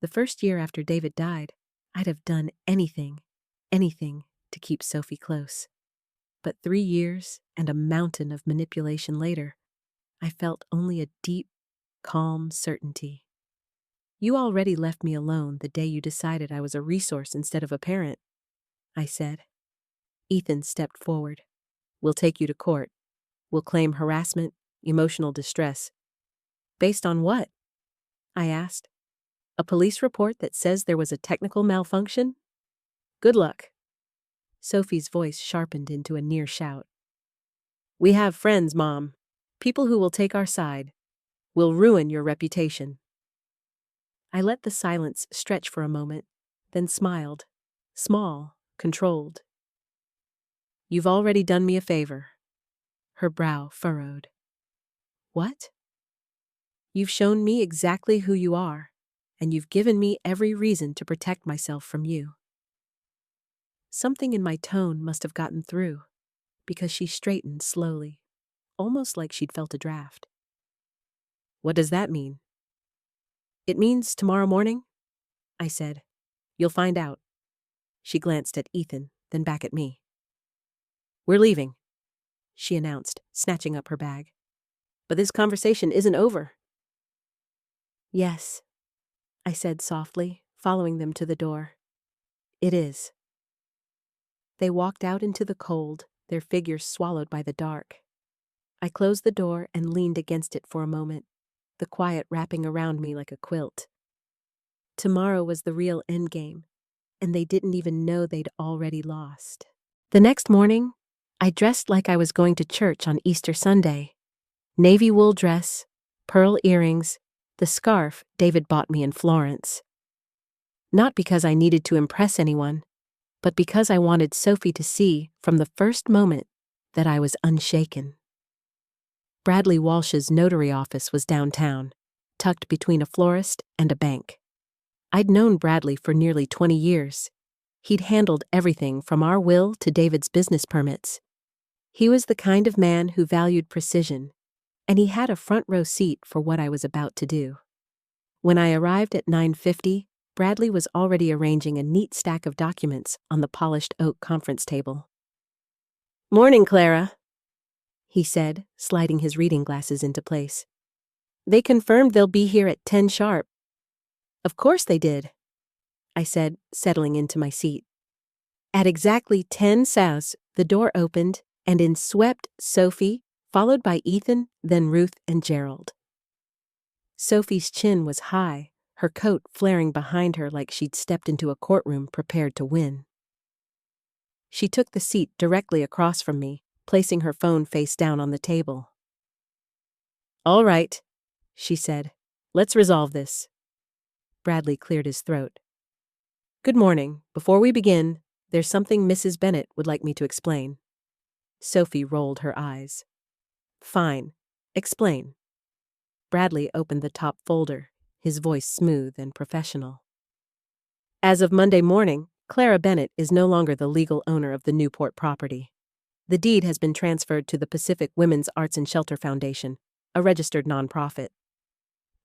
The first year after David died, I'd have done anything to keep Sophie close. But 3 years and a mountain of manipulation later, I felt only a deep, calm certainty. "You already left me alone the day you decided I was a resource instead of a parent," I said. Ethan stepped forward. "We'll take you to court. We'll claim harassment, emotional distress." "Based on what?" I asked. "A police report that says there was a technical malfunction? Good luck." Sophie's voice sharpened into a near shout. "We have friends, Mom. People who will take our side. We'll ruin your reputation." I let the silence stretch for a moment, then smiled. Small, controlled. "You've already done me a favor." Her brow furrowed. "What?" "You've shown me exactly who you are, and you've given me every reason to protect myself from you." Something in my tone must have gotten through, because she straightened slowly, almost like she'd felt a draft. "What does that mean?" "It means tomorrow morning," I said. "You'll find out." She glanced at Ethan, then back at me. "We're leaving," she announced, snatching up her bag. "But this conversation isn't over." "Yes," I said softly, following them to the door. "It is." They walked out into the cold, their figures swallowed by the dark. I closed the door and leaned against it for a moment, the quiet wrapping around me like a quilt. Tomorrow was the real endgame, and they didn't even know they'd already lost. The next morning, I dressed like I was going to church on Easter Sunday. Navy wool dress, pearl earrings, the scarf David bought me in Florence. Not because I needed to impress anyone, but because I wanted Sophie to see, from the first moment, that I was unshaken. Bradley Walsh's notary office was downtown, tucked between a florist and a bank. I'd known Bradley for nearly 20 years. He'd handled everything from our will to David's business permits. He was the kind of man who valued precision, and he had a front-row seat for what I was about to do. When I arrived at 9:50, Bradley was already arranging a neat stack of documents on the polished oak conference table. Morning, Clara, he said, sliding his reading glasses into place. They confirmed they'll be here at 10 sharp. Of course they did, I said, settling into my seat. At exactly 10 south, the door opened, and in swept Sophie, followed by Ethan, then Ruth and Gerald. Sophie's chin was high, her coat flaring behind her like she'd stepped into a courtroom prepared to win. She took the seat directly across from me, placing her phone face down on the table. All right, she said. Let's resolve this. Bradley cleared his throat. Good morning. Before we begin, there's something Mrs. Bennet would like me to explain. Sophie rolled her eyes. Fine. Explain. Bradley opened the top folder, his voice smooth and professional. As of Monday morning, Clara Bennet is no longer the legal owner of the Newport property. The deed has been transferred to the Pacific Women's Arts and Shelter Foundation, a registered nonprofit.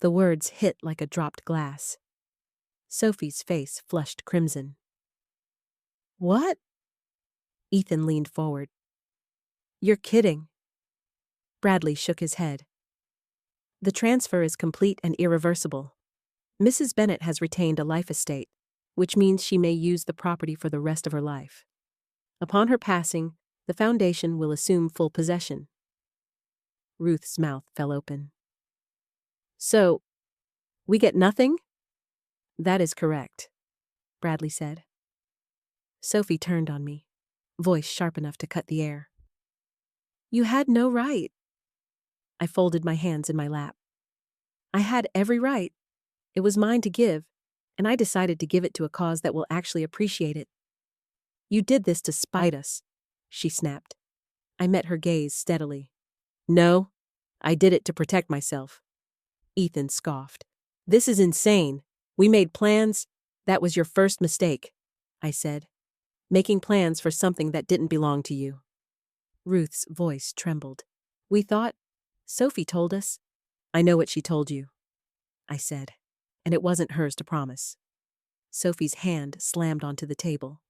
The words hit like a dropped glass. Sophie's face flushed crimson. What? Ethan leaned forward. You're kidding. Bradley shook his head. The transfer is complete and irreversible. Mrs. Bennet has retained a life estate, which means she may use the property for the rest of her life. Upon her passing, the foundation will assume full possession. Ruth's mouth fell open. So, we get nothing? That is correct, Bradley said. Sophie turned on me, voice sharp enough to cut the air. You had no right. I folded my hands in my lap. I had every right. It was mine to give, and I decided to give it to a cause that will actually appreciate it. You did this to spite us, she snapped. I met her gaze steadily. No, I did it to protect myself. Ethan scoffed. This is insane. We made plans. That was your first mistake, I said. Making plans for something that didn't belong to you. Ruth's voice trembled. We thought, Sophie told us. I know what she told you, I said, and it wasn't hers to promise. Sophie's hand slammed onto the table.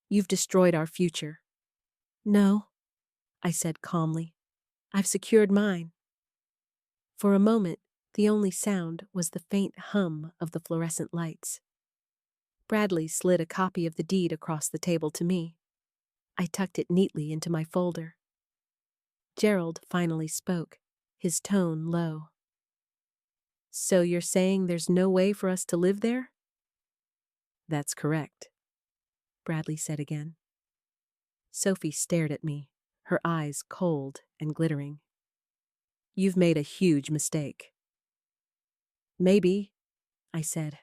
You've destroyed our future. No, I said calmly. I've secured mine. For a moment, the only sound was the faint hum of the fluorescent lights. Bradley slid a copy of the deed across the table to me. I tucked it neatly into my folder. Gerald finally spoke, his tone low. So you're saying there's no way for us to live there? That's correct, Bradley said again. Sophie stared at me, her eyes cold and glittering. You've made a huge mistake. Maybe, I said,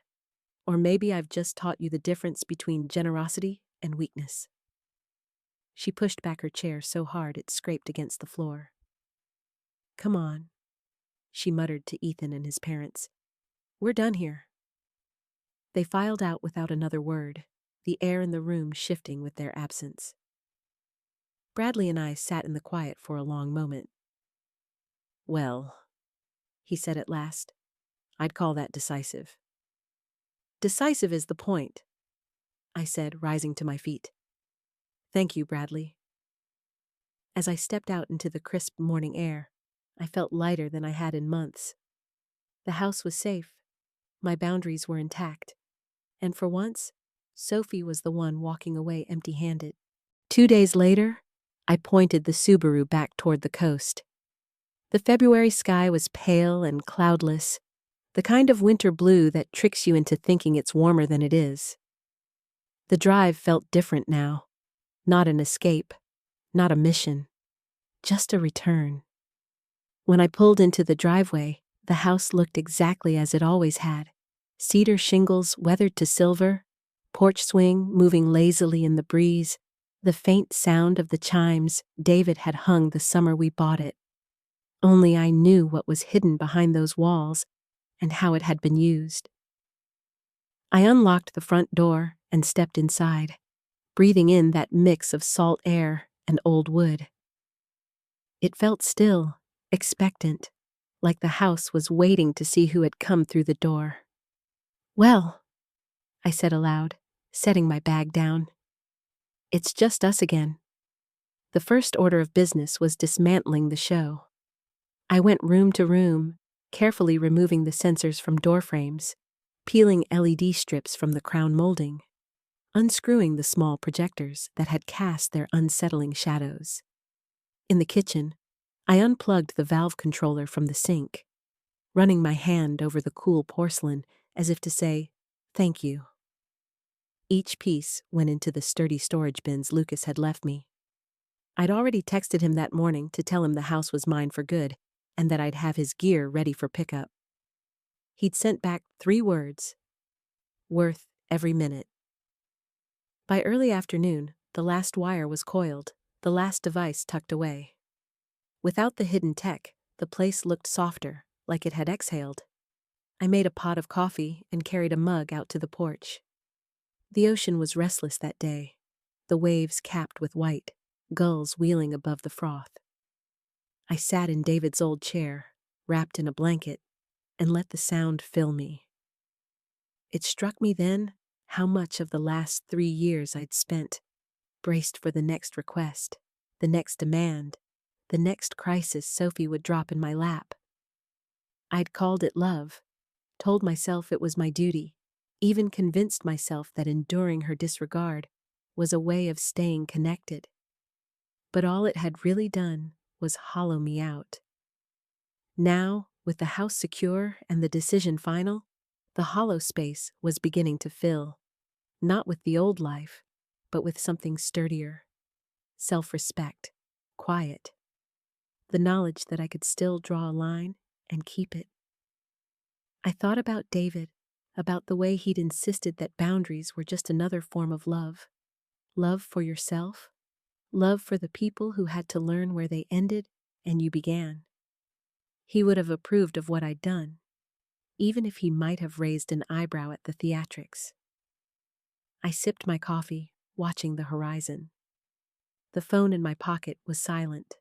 or maybe I've just taught you the difference between generosity and weakness. She pushed back her chair so hard it scraped against the floor. Come on, she muttered to Ethan and his parents. We're done here. They filed out without another word, the air in the room shifting with their absence. Bradley and I sat in the quiet for a long moment. Well, he said at last, I'd call that decisive. Decisive is the point, I said, rising to my feet. Thank you, Bradley. As I stepped out into the crisp morning air, I felt lighter than I had in months. The house was safe, my boundaries were intact, and for once, Sophie was the one walking away empty-handed. 2 days later, I pointed the Subaru back toward the coast. The February sky was pale and cloudless, the kind of winter blue that tricks you into thinking it's warmer than it is. The drive felt different now. Not an escape, not a mission, just a return. When I pulled into the driveway, the house looked exactly as it always had. Cedar shingles weathered to silver, porch swing moving lazily in the breeze, the faint sound of the chimes David had hung the summer we bought it. Only I knew what was hidden behind those walls and how it had been used. I unlocked the front door and stepped inside, breathing in that mix of salt air and old wood. It felt still, expectant, like the house was waiting to see who had come through the door. Well, I said aloud, setting my bag down. It's just us again. The first order of business was dismantling the show. I went room to room, carefully removing the sensors from door frames, peeling LED strips from the crown molding, unscrewing the small projectors that had cast their unsettling shadows. In the kitchen, I unplugged the valve controller from the sink, running my hand over the cool porcelain as if to say, "Thank you." Each piece went into the sturdy storage bins Lucas had left me. I'd already texted him that morning to tell him the house was mine for good and that I'd have his gear ready for pickup. He'd sent back 3 words: "Worth every minute." By early afternoon, the last wire was coiled, the last device tucked away. Without the hidden tech, the place looked softer, like it had exhaled. I made a pot of coffee and carried a mug out to the porch. The ocean was restless that day, the waves capped with white, gulls wheeling above the froth. I sat in David's old chair, wrapped in a blanket, and let the sound fill me. It struck me then how much of the last 3 years I'd spent, braced for the next request, the next demand, the next crisis Sophie would drop in my lap. I'd called it love, told myself it was my duty, even convinced myself that enduring her disregard was a way of staying connected. But all it had really done was hollow me out. Now, with the house secure and the decision final, the hollow space was beginning to fill, not with the old life, but with something sturdier, self-respect, quiet, the knowledge that I could still draw a line and keep it. I thought about David, about the way he'd insisted that boundaries were just another form of love. Love for yourself, love for the people who had to learn where they ended and you began. He would have approved of what I'd done, even if he might have raised an eyebrow at the theatrics. I sipped my coffee, watching the horizon. The phone in my pocket was silent.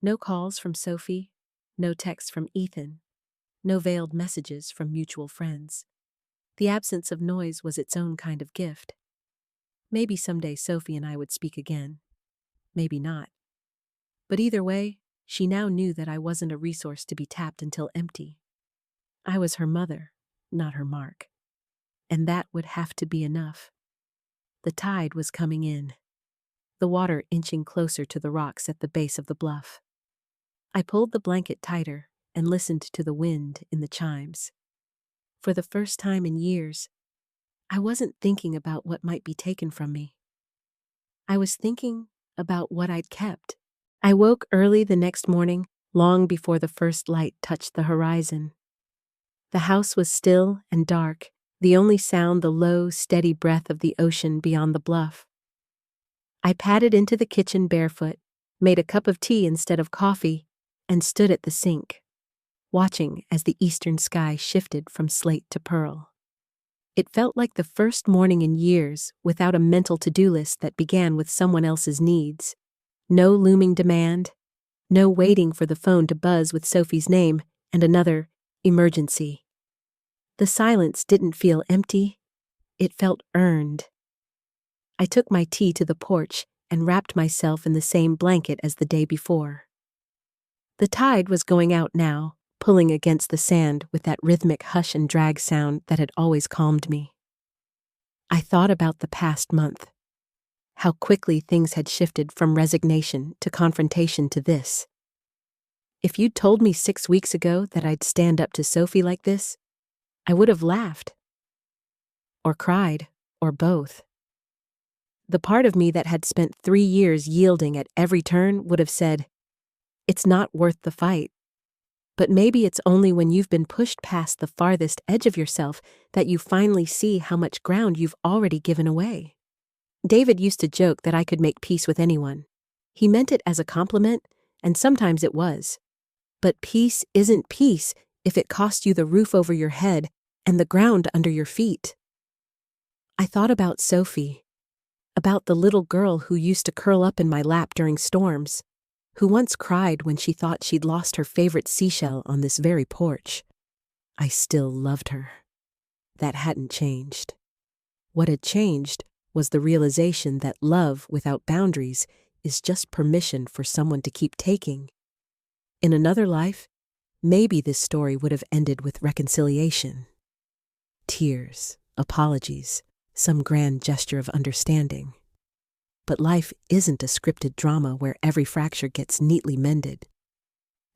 No calls from Sophie, no texts from Ethan, no veiled messages from mutual friends. The absence of noise was its own kind of gift. Maybe someday Sophie and I would speak again. Maybe not. But either way, she now knew that I wasn't a resource to be tapped until empty. I was her mother, not her mark. And that would have to be enough. The tide was coming in, the water inching closer to the rocks at the base of the bluff. I pulled the blanket tighter and listened to the wind in the chimes. For the first time in years, I wasn't thinking about what might be taken from me. I was thinking about what I'd kept. I woke early the next morning, long before the first light touched the horizon. The house was still and dark, the only sound the low, steady breath of the ocean beyond the bluff. I padded into the kitchen barefoot, made a cup of tea instead of coffee, and stood at the sink, watching as the eastern sky shifted from slate to pearl. It felt like the first morning in years without a mental to-do list that began with someone else's needs. No looming demand, no waiting for the phone to buzz with Sophie's name and another emergency. The silence didn't feel empty, it felt earned. I took my tea to the porch and wrapped myself in the same blanket as the day before. The tide was going out now, pulling against the sand with that rhythmic hush and drag sound that had always calmed me. I thought about the past month, how quickly things had shifted from resignation to confrontation to this. If you'd told me 6 weeks ago that I'd stand up to Sophie like this, I would have laughed. Or cried, or both. The part of me that had spent 3 years yielding at every turn would have said, "It's not worth the fight." But maybe it's only when you've been pushed past the farthest edge of yourself that you finally see how much ground you've already given away. David used to joke that I could make peace with anyone. He meant it as a compliment, and sometimes it was. But peace isn't peace if it cost you the roof over your head and the ground under your feet. I thought about Sophie, about the little girl who used to curl up in my lap during storms, who once cried when she thought she'd lost her favorite seashell on this very porch. I still loved her. That hadn't changed. What had changed was the realization that love without boundaries is just permission for someone to keep taking. In another life, maybe this story would have ended with reconciliation. Tears, apologies, some grand gesture of understanding. But life isn't a scripted drama where every fracture gets neatly mended.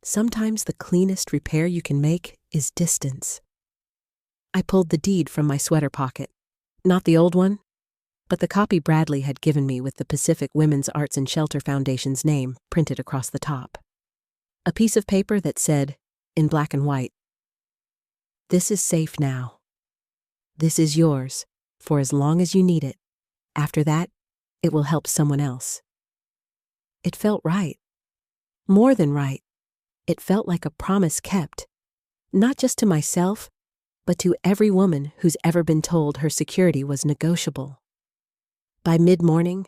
Sometimes the cleanest repair you can make is distance. I pulled the deed from my sweater pocket. Not the old one, but the copy Bradley had given me with the Pacific Women's Arts and Shelter Foundation's name printed across the top. A piece of paper that said, in black and white, "This is safe now. This is yours for as long as you need it. After that, it will help someone else." It felt right. More than right. It felt like a promise kept, not just to myself, but to every woman who's ever been told her security was negotiable. By mid-morning,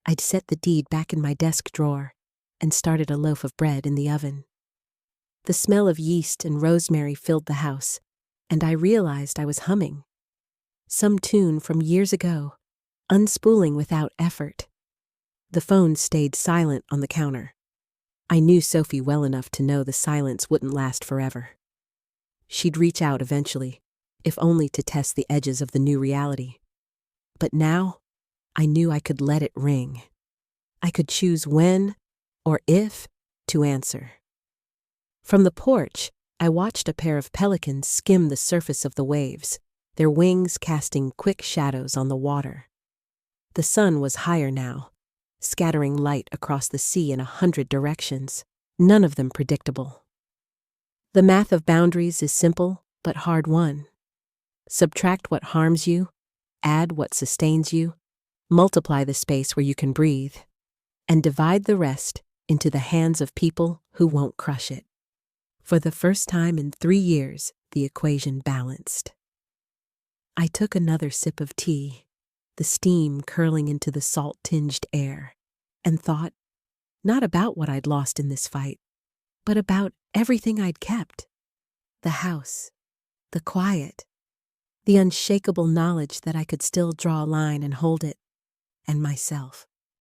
I'd set the deed back in my desk drawer and started a loaf of bread in the oven. The smell of yeast and rosemary filled the house, and I realized I was humming. Some tune from years ago, unspooling without effort. The phone stayed silent on the counter. I knew Sophie well enough to know the silence wouldn't last forever. She'd reach out eventually, if only to test the edges of the new reality. But now, I knew I could let it ring. I could choose when, or if, to answer. From the porch, I watched a pair of pelicans skim the surface of the waves, their wings casting quick shadows on the water. The sun was higher now, scattering light across the sea in 100 directions, none of them predictable. The math of boundaries is simple but hard won. Subtract what harms you, add what sustains you, multiply the space where you can breathe, and divide the rest into the hands of people who won't crush it. For the first time in 3 years, the equation balanced. I took another sip of tea, the steam curling into the salt-tinged air, and thought, not about what I'd lost in this fight, but about everything I'd kept. The house, the quiet, the unshakable knowledge that I could still draw a line and hold it, and myself.